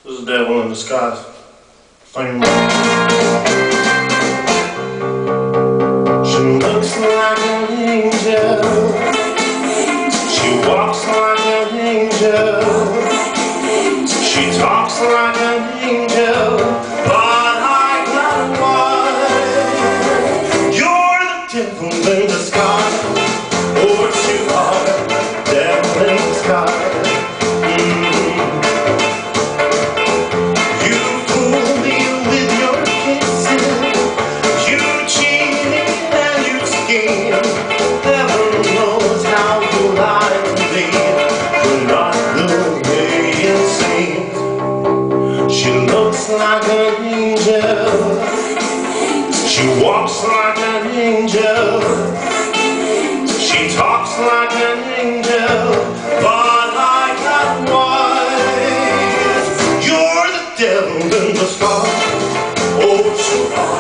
There's a devil in disguise. Sing. She looks like an angel. She walks like an angel. She talks like an angel. But I got one. You're the devil in disguise. Oh, you are the devil in disguise. She looks like an angel. She walks like an angel. She talks like an angel. But I got one. You're the devil in disguise. Oh, you are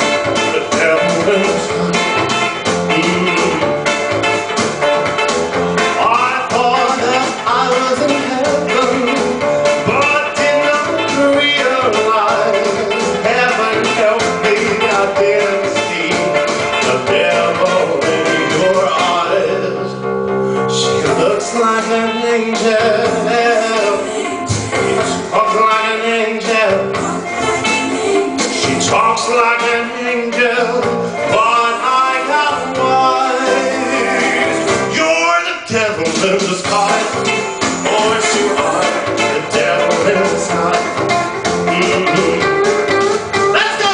the devil in disguise. I thought that I was in heaven, but did not realize. Heaven help me, I didn't see the devil in your eyes. She looks like an angel. She talks like an angel. She talks like an angel. But I got wise. You're the devil in disguise. Oh, yes, you are the devil in disguise. Let's go!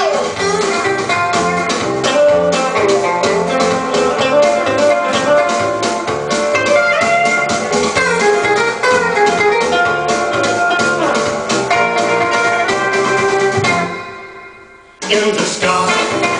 In disguise.